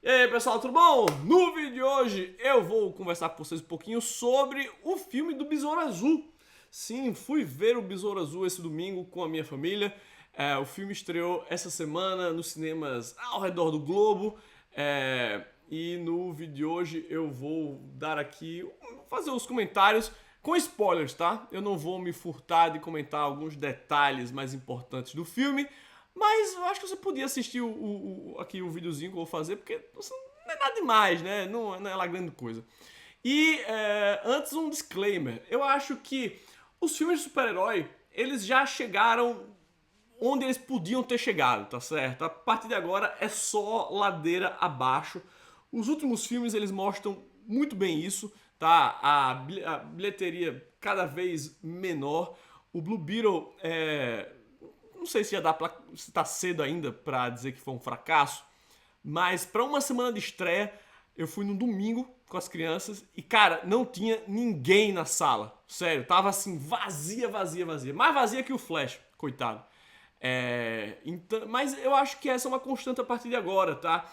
E aí pessoal, tudo bom? No vídeo de hoje eu vou conversar com vocês um pouquinho sobre o filme do Besouro Azul. Sim, fui ver o Besouro Azul esse domingo com a minha família. O filme estreou essa semana nos cinemas ao redor do globo. E no vídeo de hoje eu vou dar aqui, fazer os comentários com spoilers, tá? Eu não vou me furtar de comentar alguns detalhes mais importantes do filme, mas eu acho que você podia assistir aqui o videozinho que eu vou fazer, porque não é nada demais, né? Não é lá grande coisa. E antes um disclaimer. Eu acho que os filmes de super-herói, eles já chegaram onde eles podiam ter chegado, tá certo? A partir de agora é só ladeira abaixo. Os últimos filmes, eles mostram muito bem isso, tá? A bilheteria cada vez menor. O Blue Beetle não sei se já dá pra, se tá cedo ainda pra dizer que foi um fracasso, mas pra uma semana de estreia, eu fui no domingo com as crianças e, cara, não tinha ninguém na sala. Sério, tava assim, vazia, vazia, vazia. Mais vazia que o Flash, coitado. Então, mas eu acho que essa é uma constante a partir de agora, tá?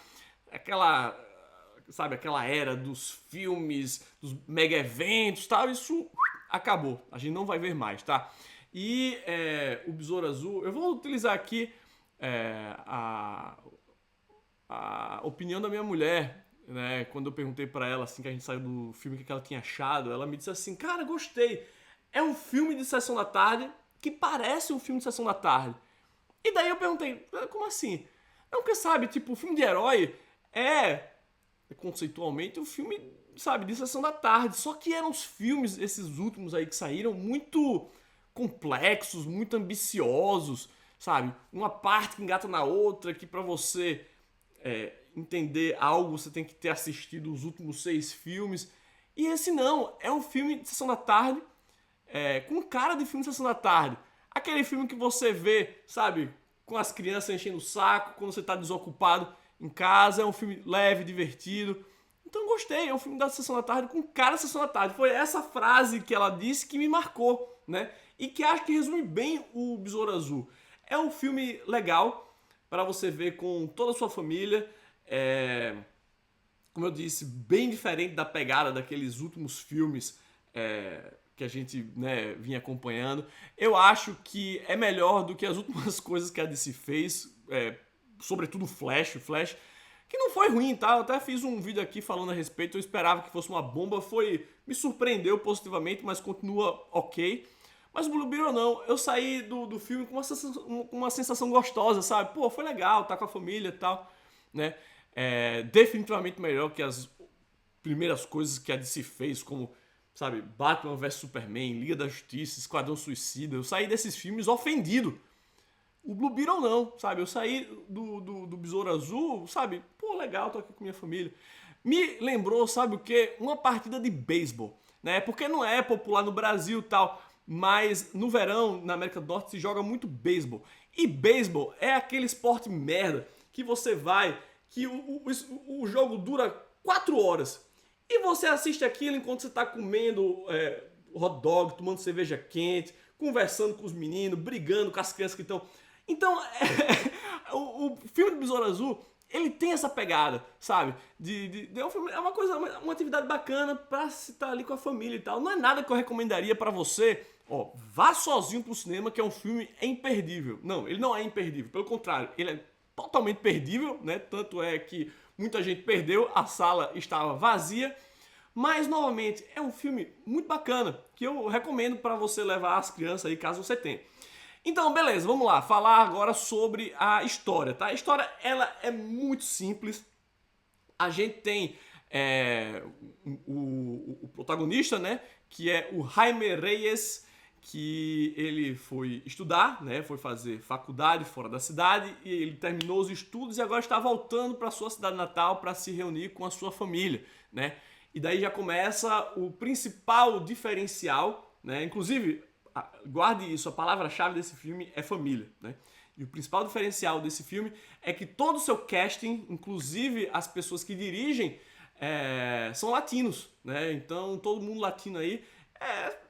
Aquela, sabe, aquela era dos filmes, dos mega eventos, tal, isso acabou. A gente não vai ver mais, tá? E o Besouro Azul, eu vou utilizar aqui a opinião da minha mulher, né? Quando eu perguntei pra ela assim que a gente saiu do filme, o que ela tinha achado, ela me disse assim: cara, gostei. É um filme de sessão da tarde que parece um filme de sessão da tarde. E daí eu perguntei: como assim? Não, porque sabe, tipo, o filme de herói é conceitualmente um filme, sabe, de sessão da tarde. Só que eram os filmes, esses últimos aí que saíram, muito complexos, muito ambiciosos, sabe? Uma parte que engata na outra, que pra você entender algo você tem que ter assistido os últimos 6 filmes. E esse não, é um filme de sessão da tarde, com cara de filme de sessão da tarde. Aquele filme que você vê, sabe, com as crianças enchendo o saco, quando você tá desocupado em casa. É um filme leve, divertido. Então eu gostei, é um filme da sessão da tarde com cara de sessão da tarde. Foi essa frase que ela disse que me marcou, né? E que acho que resume bem o Besouro Azul. É um filme legal para você ver com toda a sua família. Como eu disse, bem diferente da pegada daqueles últimos filmes que a gente, né, vinha acompanhando. Eu acho que é melhor do que as últimas coisas que a DC fez, sobretudo o Flash, que não foi ruim, tá? Eu até fiz um vídeo aqui falando a respeito. Eu esperava que fosse uma bomba, me surpreendeu positivamente, mas continua ok. Mas o Blue Beetle não, eu saí do filme com uma sensação gostosa, sabe? Pô, foi legal, tá com a família e tal, né? Definitivamente melhor que as primeiras coisas que a DC fez, como, sabe, Batman vs Superman, Liga da Justiça, Esquadrão Suicida. Eu saí desses filmes ofendido. O Blue Beetle não, sabe? Eu saí do Besouro Azul, sabe? Pô, legal, tô aqui com minha família. Me lembrou, sabe o quê? Uma partida de beisebol, né? Porque não é popular no Brasil e tal, mas no verão, na América do Norte, se joga muito beisebol. E beisebol é aquele esporte merda que você vai, que o jogo dura 4 horas. E você assiste aquilo enquanto você tá comendo hot dog, tomando cerveja quente, conversando com os meninos, brigando com as crianças que estão. Então, o filme do Besouro Azul, ele tem essa pegada, sabe? É uma coisa, uma atividade bacana pra se estar ali com a família e tal. Não é nada que eu recomendaria pra você, ó, vá sozinho pro cinema, que é um filme imperdível. Não, ele não é imperdível, pelo contrário, ele é totalmente perdível, né? Tanto é que muita gente perdeu, a sala estava vazia. Mas, novamente, é um filme muito bacana, que eu recomendo para você levar as crianças aí, caso você tenha. Então, beleza, vamos lá, falar agora sobre a história, tá? A história, ela é muito simples. A gente tem o protagonista, né? Que é o Jaime Reyes, que ele foi estudar, né? Foi fazer faculdade fora da cidade e ele terminou os estudos e agora está voltando para sua cidade natal para se reunir com a sua família, né? E daí já começa o principal diferencial, né? Inclusive, guarde isso, a palavra-chave desse filme é família, né? E o principal diferencial desse filme é que todo o seu casting, inclusive as pessoas que dirigem, são latinos, né? Então todo mundo latino aí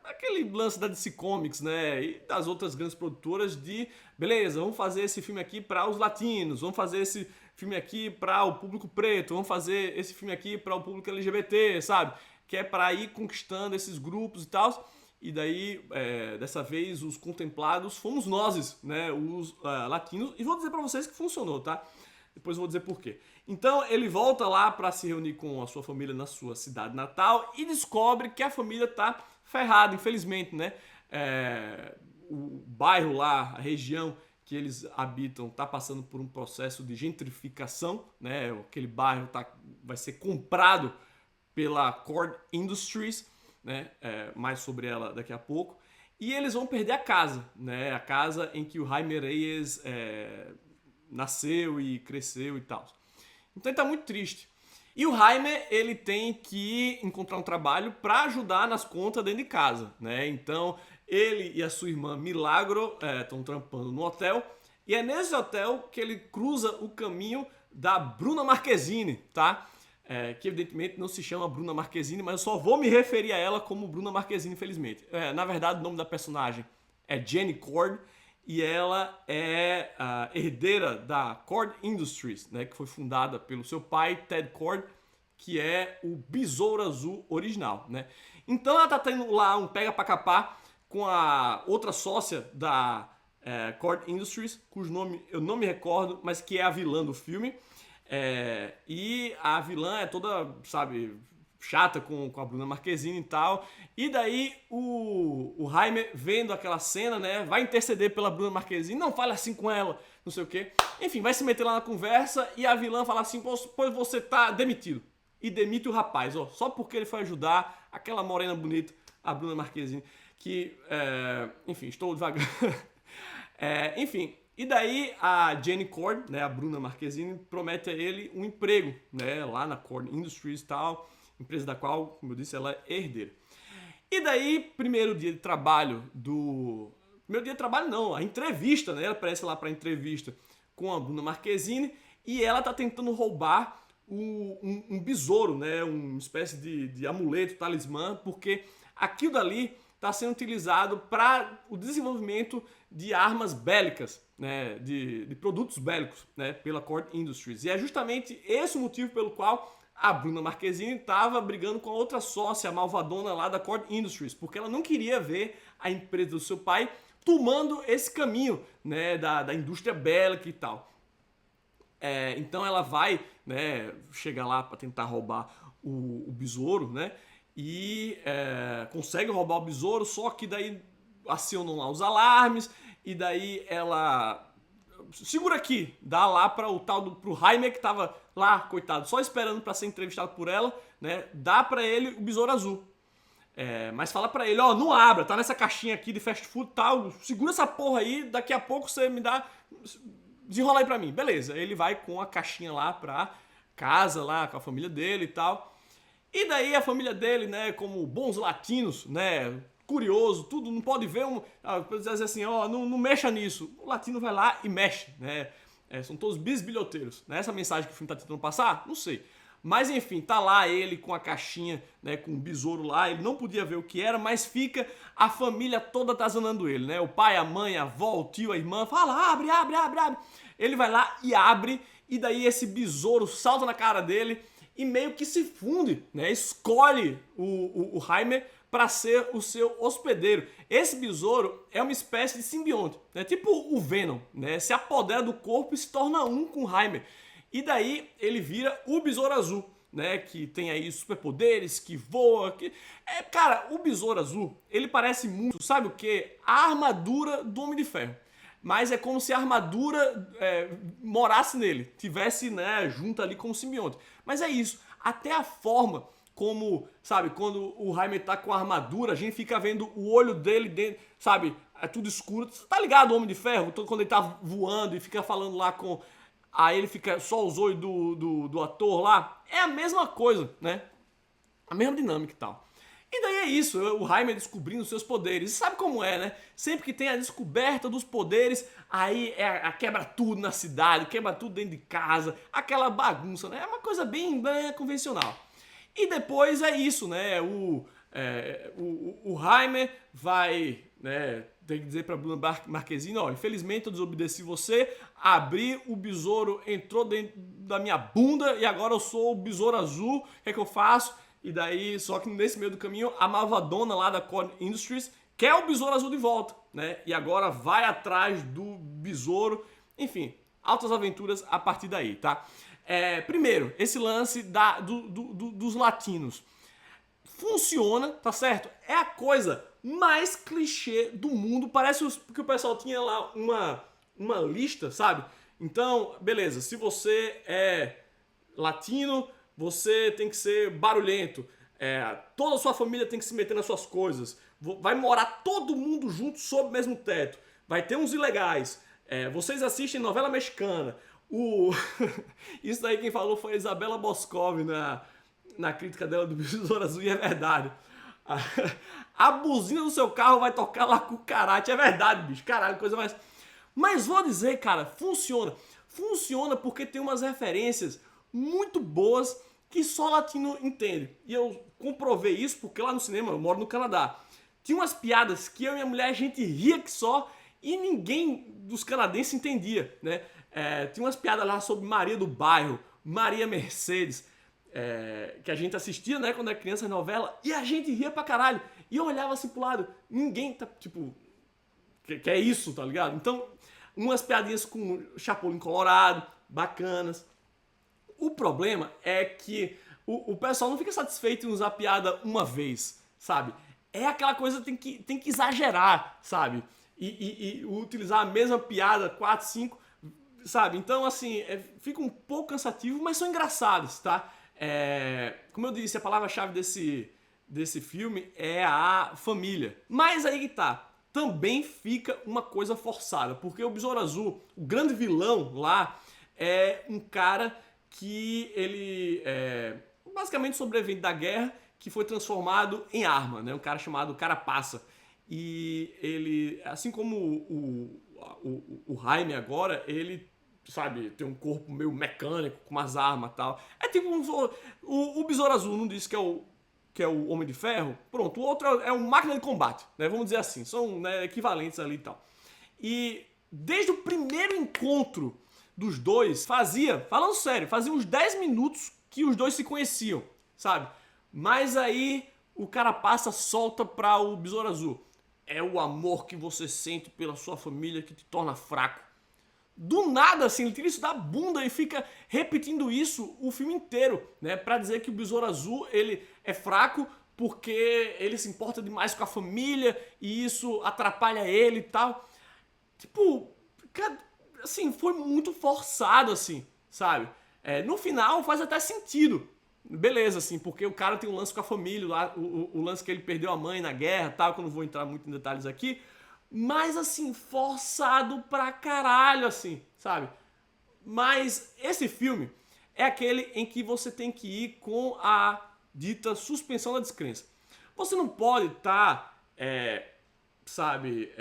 aquele lance da DC Comics, né? E das outras grandes produtoras de, beleza, vamos fazer esse filme aqui para os latinos, vamos fazer esse filme aqui para o público preto, vamos fazer esse filme aqui para o público LGBT, sabe? Que é para ir conquistando esses grupos e tal. E daí, dessa vez, os contemplados fomos nós, né? Os latinos. E vou dizer para vocês que funcionou, tá? Depois eu vou dizer por quê. Então ele volta lá para se reunir com a sua família na sua cidade natal e descobre que a família tá ferrada, infelizmente, né? O bairro lá, a região que eles habitam, tá passando por um processo de gentrificação, né? Aquele bairro vai ser comprado pela Cord Industries, né? Mais sobre ela daqui a pouco. E eles vão perder a casa, né? A casa em que o Jaime Reyes nasceu e cresceu e tal. Então ele tá muito triste. E o Jaime, ele tem que encontrar um trabalho para ajudar nas contas dentro de casa, né? Então ele e a sua irmã Milagro estão trampando no hotel. E é nesse hotel que ele cruza o caminho da Bruna Marquezine, tá? Que evidentemente não se chama Bruna Marquezine, mas eu só vou me referir a ela como Bruna Marquezine, infelizmente. Na verdade, o nome da personagem é Jenny Cord e ela é a herdeira da Cord Industries, né, que foi fundada pelo seu pai, Ted Cord, que é o Besouro Azul original, né? Então ela tá tendo lá um pega pra capar com a outra sócia da Cord Industries, cujo nome eu não me recordo, mas que é a vilã do filme. E a vilã é toda, sabe, chata com a Bruna Marquezine e tal. E daí o Jaime, vendo aquela cena, né, vai interceder pela Bruna Marquezine. Não fale assim com ela, não sei o quê. Enfim, vai se meter lá na conversa e a vilã fala assim: pois você tá demitido. E demite o rapaz, ó, só porque ele foi ajudar aquela morena bonita, a Bruna Marquezine. Que, enfim, estou devagar. Enfim, e daí a Jenny Cord, né, a Bruna Marquezine, promete a ele um emprego, né, lá na Cord Industries e tal, empresa da qual, como eu disse, ela é herdeira. E daí, primeiro dia de trabalho não, a entrevista, né, ela aparece lá para entrevista com a Bruna Marquezine e ela tá tentando roubar um besouro, né, uma espécie de amuleto, talismã, porque aquilo dali está sendo utilizado para o desenvolvimento de armas bélicas, né, de produtos bélicos, né, pela Cord Industries. E é justamente esse o motivo pelo qual a Bruna Marquezine estava brigando com a outra sócia, a malvadona lá da Cord Industries, porque ela não queria ver a empresa do seu pai tomando esse caminho, né, da indústria bélica e tal. Então ela vai, né, chegar lá para tentar roubar o besouro, né, e consegue roubar o besouro, só que daí acionam lá os alarmes e daí ela segura aqui, dá lá para o tal pro Jaime que tava lá, coitado, só esperando para ser entrevistado por ela, né? Dá para ele o besouro azul. Mas fala para ele, ó, não abra, tá nessa caixinha aqui de fast food, tal, segura essa porra aí, daqui a pouco você me dá, desenrola aí para mim. Beleza, ele vai com a caixinha lá pra casa lá com a família dele e tal. E daí a família dele, né, como bons latinos, né, curioso, tudo, não pode ver dizer assim, ó, não mexa nisso. O latino vai lá e mexe, né? São todos bisbilhoteiros. Né? Essa mensagem que o filme tá tentando passar? Não sei. Mas enfim, tá lá ele com a caixinha, né, com o besouro lá, ele não podia ver o que era, mas fica a família toda atazanando ele, né? O pai, a mãe, a avó, o tio, a irmã, fala, abre, abre, abre, abre. Ele vai lá e abre, e daí esse besouro salta na cara dele e meio que se funde, né? Escolhe o Jaime para ser o seu hospedeiro. Esse besouro é uma espécie de simbionte, né? Tipo o Venom, né? Se apodera do corpo e se torna um com o Jaime. E daí ele vira o Besouro Azul, né? Que tem aí superpoderes, que voa, cara, o Besouro Azul, ele parece muito, sabe o quê? A armadura do Homem de Ferro. Mas é como se a armadura morasse nele, tivesse, né, junto ali com o simbionte. Mas é isso, até a forma como, sabe, quando o Jaime tá com a armadura, a gente fica vendo o olho dele dentro, sabe, é tudo escuro. Tá ligado o Homem de Ferro? Quando ele tá voando e fica falando lá com... Aí ele fica só os olhos do ator lá. É a mesma coisa, né? A mesma dinâmica e tal. E daí é isso, o Jaime descobrindo seus poderes. E sabe como é, né? Sempre que tem a descoberta dos poderes, aí quebra tudo na cidade, quebra tudo dentro de casa, aquela bagunça, né? É uma coisa bem convencional. E depois é isso, né? O Jaime vai, né, tem que dizer pra Bruna Marquezine, ó, infelizmente eu desobedeci você, abri, o besouro entrou dentro da minha bunda e agora eu sou o besouro azul, o que é que eu faço? E daí, só que nesse meio do caminho, a malvadona lá da Cord Industries quer o besouro azul de volta, né? E agora vai atrás do besouro, enfim, altas aventuras a partir daí, tá? Primeiro, esse lance dos latinos. Funciona, tá certo? É a coisa mais clichê do mundo. Parece que o pessoal tinha lá uma lista, sabe? Então, beleza, se você é latino, você tem que ser barulhento. Toda a sua família tem que se meter nas suas coisas. Vai morar todo mundo junto sob o mesmo teto. Vai ter uns ilegais. Vocês assistem novela mexicana. Isso daí quem falou foi a Isabela Boscov na crítica dela do Besouro Azul, e é verdade. A buzina do seu carro vai tocar lá com o karate. É verdade, bicho. Caralho, coisa mais... Mas vou dizer, cara, funciona. Funciona porque tem umas referências muito boas que só latino entende. E eu comprovei isso porque lá no cinema, eu moro no Canadá, tinha umas piadas que eu e minha mulher, a gente ria que só, e ninguém dos canadenses entendia, né? Tinha umas piadas lá sobre Maria do Bairro, Maria Mercedes, que a gente assistia, né, quando era criança, novela, e a gente ria pra caralho. E eu olhava assim pro lado, ninguém tá, tipo, que é isso, tá ligado? Então, umas piadinhas com Chapolin Colorado, bacanas. O problema é que o pessoal não fica satisfeito em usar piada uma vez, sabe? É aquela coisa que tem que exagerar, sabe? E utilizar a mesma piada 4, 5, sabe? Então, assim, fica um pouco cansativo, mas são engraçados, tá? Como eu disse, a palavra-chave desse filme é a família. Mas aí que tá, também fica uma coisa forçada, porque o Besouro Azul, o grande vilão lá, é um cara que ele basicamente sobrevivente da guerra, que foi transformado em arma, né? Um cara chamado Carapaça. E ele, assim como o Jaime agora, ele, sabe, tem um corpo meio mecânico, com umas armas e tal. É tipo o Besouro Azul não disse que é o Homem de Ferro? Pronto, o outro é uma máquina de combate, né? Vamos dizer assim, são, né, equivalentes ali e tal. E desde o primeiro encontro dos dois, falando sério, fazia uns 10 minutos que os dois se conheciam, sabe? Mas aí o Carapaça solta pra o Besouro Azul. É o amor que você sente pela sua família que te torna fraco. Do nada, assim, ele tira isso da bunda e fica repetindo isso o filme inteiro, né? Pra dizer que o Besouro Azul, ele é fraco porque ele se importa demais com a família e isso atrapalha ele e tal. Tipo, cara, assim, foi muito forçado, assim, sabe? No final faz até sentido. Beleza, assim, porque o cara tem um lance com a família, o lance que ele perdeu a mãe na guerra, tal, que eu não vou entrar muito em detalhes aqui. Mas, assim, forçado pra caralho, assim, sabe? Mas esse filme é aquele em que você tem que ir com a dita suspensão da descrença. Você não pode estar, sabe,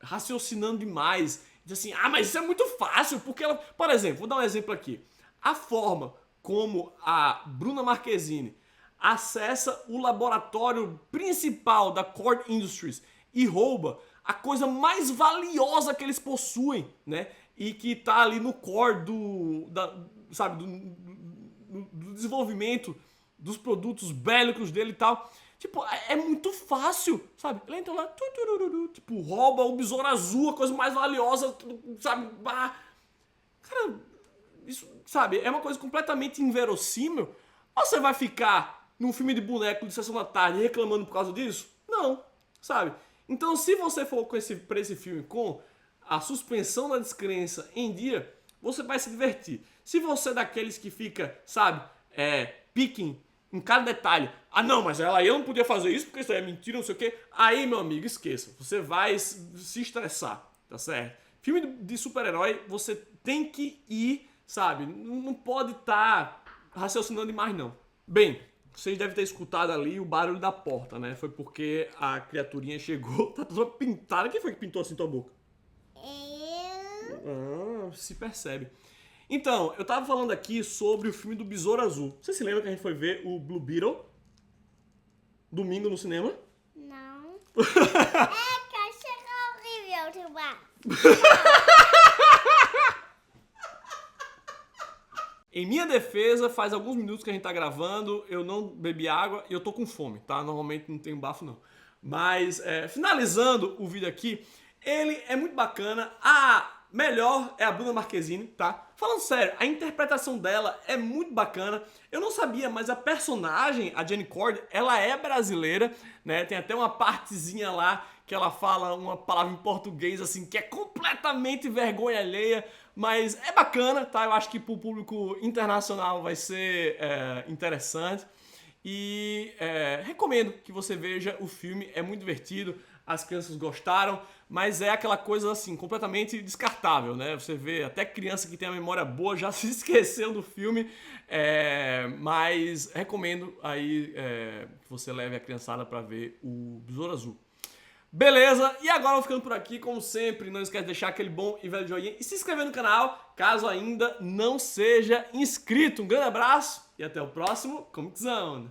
raciocinando demais. Diz assim, mas isso é muito fácil, porque ela... Por exemplo, vou dar um exemplo aqui. A forma como a Bruna Marquezine acessa o laboratório principal da Cord Industries e rouba a coisa mais valiosa que eles possuem, né? E que tá ali no core do desenvolvimento dos produtos bélicos dele e tal. Tipo, é muito fácil, sabe? Ele entra lá, tipo, rouba o Besouro Azul, a coisa mais valiosa, sabe? Cara, isso, sabe, é uma coisa completamente inverossímil. Ou você vai ficar num filme de boneco de sessão da tarde reclamando por causa disso? Não, sabe? Então, se você for pra esse filme com a suspensão da descrença em dia, você vai se divertir. Se você é daqueles que fica, sabe, picking em cada detalhe, não, mas eu não podia fazer isso porque isso aí é mentira, não sei o quê, aí, meu amigo, esqueça. Você vai se estressar, tá certo? Filme de super-herói, você tem que ir, sabe? Não pode estar raciocinando demais, não. Bem, vocês devem ter escutado ali o barulho da porta, né? Foi porque a criaturinha chegou, tá toda pintada. Quem foi que pintou assim tua boca? Se percebe. Então, eu tava falando aqui sobre o filme do Besouro Azul. Você se lembra que a gente foi ver o Blue Beetle? Domingo no cinema? Não. Caixa Em minha defesa, faz alguns minutos que a gente tá gravando, eu não bebi água e eu tô com fome, tá? Normalmente não tenho bafo, não. Mas, finalizando o vídeo aqui, ele é muito bacana. A melhor é a Bruna Marquezine, tá? Falando sério, a interpretação dela é muito bacana. Eu não sabia, mas a personagem, a Jenny Cord, ela é brasileira, né? Tem até uma partezinha lá que ela fala uma palavra em português, assim, que é completamente vergonha alheia, mas é bacana, tá? Eu acho que pro público internacional vai ser interessante. E recomendo que você veja o filme, é muito divertido, as crianças gostaram, mas é aquela coisa assim, completamente descartável, né? Você vê até criança que tem a memória boa já se esqueceu do filme, mas recomendo aí que você leve a criançada para ver o Besouro Azul. Beleza, e agora eu vou ficando por aqui, como sempre, não esquece de deixar aquele bom e velho joinha e se inscrever no canal, caso ainda não seja inscrito. Um grande abraço e até o próximo Comic Zone.